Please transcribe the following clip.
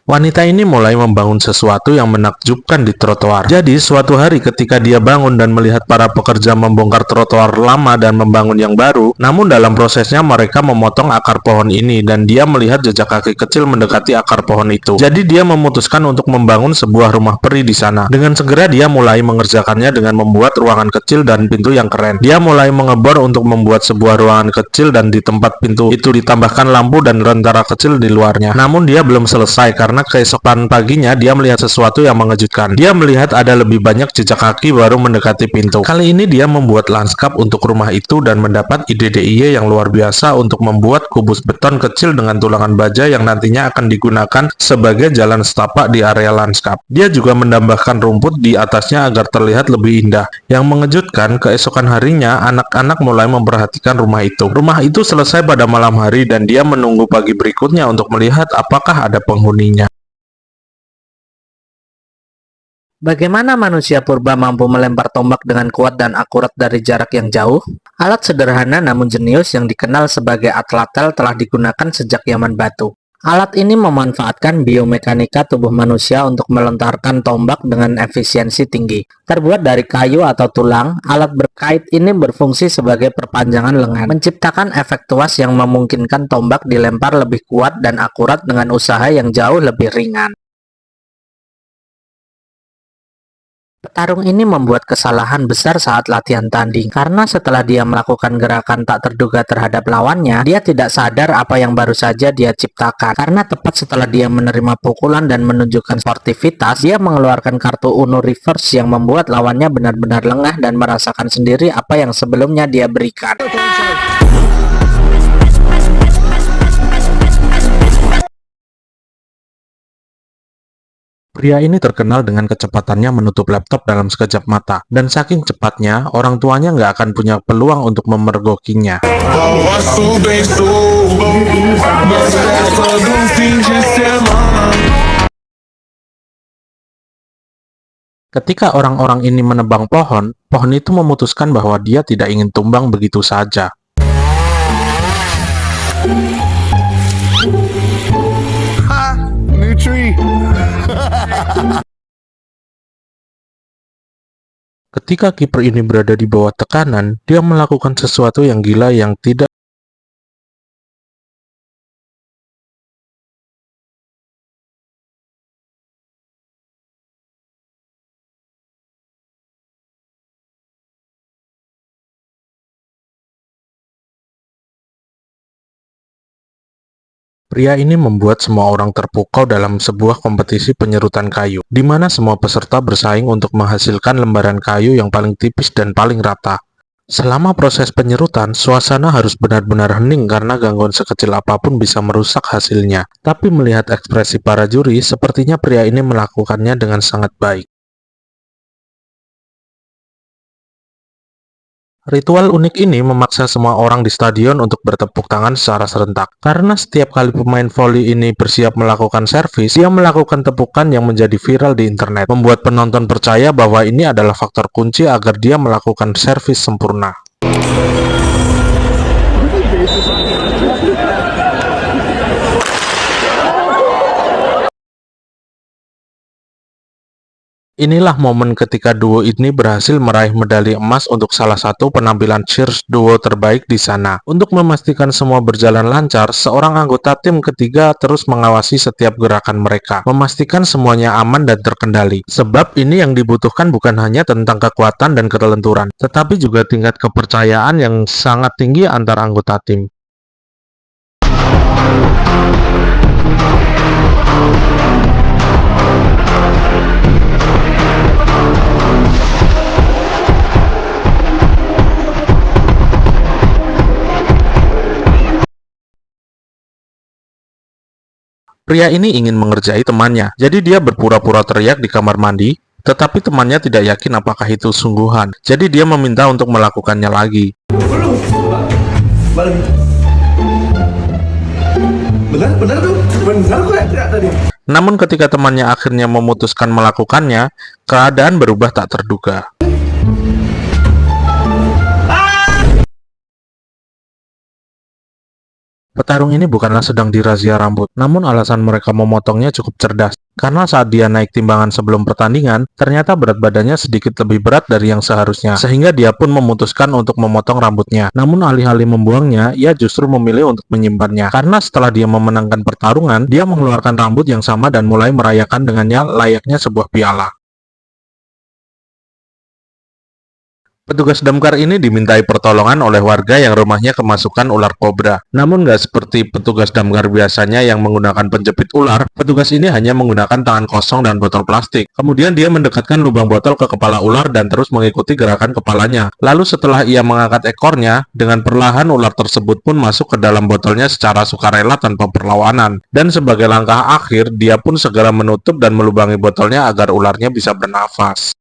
Wanita ini mulai membangun sesuatu yang menakjubkan di trotoar. Jadi, suatu hari ketika dia bangun dan melihat para pekerja membongkar trotoar lama dan membangun yang baru, namun dalam prosesnya mereka memotong akar pohon ini dan dia melihat jejak kaki kecil mendekati akar pohon itu. Jadi, dia memutuskan untuk membangun sebuah rumah peri di sana. Dengan segera dia mulai mengerjakannya dengan membuat ruangan kecil dan pintu yang keren. Dia mulai mengebor untuk membuat sebuah ruangan kecil dan di tempat pintu itu ditambahkan lampu dan lentera kecil di luarnya. Namun dia belum selesai karena keesokan paginya dia melihat sesuatu yang mengejutkan. Dia melihat ada lebih banyak jejak kaki baru mendekati pintu. Kali ini dia membuat lanskap untuk rumah itu dan mendapat ide DIY yang luar biasa untuk membuat kubus beton kecil dengan tulangan baja yang nantinya akan digunakan sebagai jalan setapak di area lanskap. Dia juga menambahkan rumput di atasnya agar terlihat lebih indah. Yang mengejutkan, keesokan harinya anak-anak mulai memperhatikan rumah itu. Rumah itu selesai pada malam hari dan dia menunggu pagi berikutnya untuk melihat apakah ada penghuninya. Bagaimana manusia purba mampu melempar tombak dengan kuat dan akurat dari jarak yang jauh? Alat sederhana namun jenius yang dikenal sebagai atlatel telah digunakan sejak zaman batu. Alat ini memanfaatkan biomekanika tubuh manusia untuk melontarkan tombak dengan efisiensi tinggi. Terbuat dari kayu atau tulang, alat berkait ini berfungsi sebagai perpanjangan lengan, menciptakan efek tuas yang memungkinkan tombak dilempar lebih kuat dan akurat dengan usaha yang jauh lebih ringan. Petarung ini membuat kesalahan besar saat latihan tanding, karena setelah dia melakukan gerakan tak terduga terhadap lawannya, dia tidak sadar apa yang baru saja dia ciptakan. Karena tepat setelah dia menerima pukulan dan menunjukkan sportivitas, dia mengeluarkan kartu Uno reverse yang membuat lawannya benar-benar lengah dan merasakan sendiri apa yang sebelumnya dia berikan. Pria ini terkenal dengan kecepatannya menutup laptop dalam sekejap mata, dan saking cepatnya, orang tuanya nggak akan punya peluang untuk memergokinya. Ketika orang-orang ini menebang pohon, pohon itu memutuskan bahwa dia tidak ingin tumbang begitu saja. New tree. Ketika kiper ini berada di bawah tekanan, dia melakukan sesuatu yang gila yang tidak Pria ini membuat semua orang terpukau dalam sebuah kompetisi penyerutan kayu, di mana semua peserta bersaing untuk menghasilkan lembaran kayu yang paling tipis dan paling rata. Selama proses penyerutan, suasana harus benar-benar hening karena gangguan sekecil apapun bisa merusak hasilnya. Tapi melihat ekspresi para juri, sepertinya pria ini melakukannya dengan sangat baik. Ritual unik ini memaksa semua orang di stadion untuk bertepuk tangan secara serentak. Karena setiap kali pemain voli ini bersiap melakukan servis, dia melakukan tepukan yang menjadi viral di internet, membuat penonton percaya bahwa ini adalah faktor kunci agar dia melakukan servis sempurna. Inilah momen ketika duo ini berhasil meraih medali emas untuk salah satu penampilan cheers duo terbaik di sana. Untuk memastikan semua berjalan lancar, seorang anggota tim ketiga terus mengawasi setiap gerakan mereka, memastikan semuanya aman dan terkendali. Sebab ini yang dibutuhkan bukan hanya tentang kekuatan dan kelenturan, tetapi juga tingkat kepercayaan yang sangat tinggi antar anggota tim. Pria ini ingin mengerjai temannya, jadi dia berpura-pura teriak di kamar mandi, tetapi temannya tidak yakin apakah itu sungguhan, jadi dia meminta untuk melakukannya lagi. Namun ketika temannya akhirnya memutuskan melakukannya, keadaan berubah tak terduga. Petarung ini bukanlah sedang dirazia rambut, namun alasan mereka memotongnya cukup cerdas. Karena saat dia naik timbangan sebelum pertandingan, ternyata berat badannya sedikit lebih berat dari yang seharusnya, sehingga dia pun memutuskan untuk memotong rambutnya. Namun alih-alih membuangnya, ia justru memilih untuk menyimpannya. Karena setelah dia memenangkan pertarungan, dia mengeluarkan rambut yang sama dan mulai merayakan dengannya layaknya sebuah piala. Petugas damkar ini dimintai pertolongan oleh warga yang rumahnya kemasukan ular kobra. Namun nggak seperti petugas damkar biasanya yang menggunakan penjepit ular, petugas ini hanya menggunakan tangan kosong dan botol plastik. Kemudian dia mendekatkan lubang botol ke kepala ular dan terus mengikuti gerakan kepalanya. Lalu setelah ia mengangkat ekornya, dengan perlahan ular tersebut pun masuk ke dalam botolnya secara sukarela tanpa perlawanan. Dan sebagai langkah akhir, dia pun segera menutup dan melubangi botolnya agar ularnya bisa bernafas.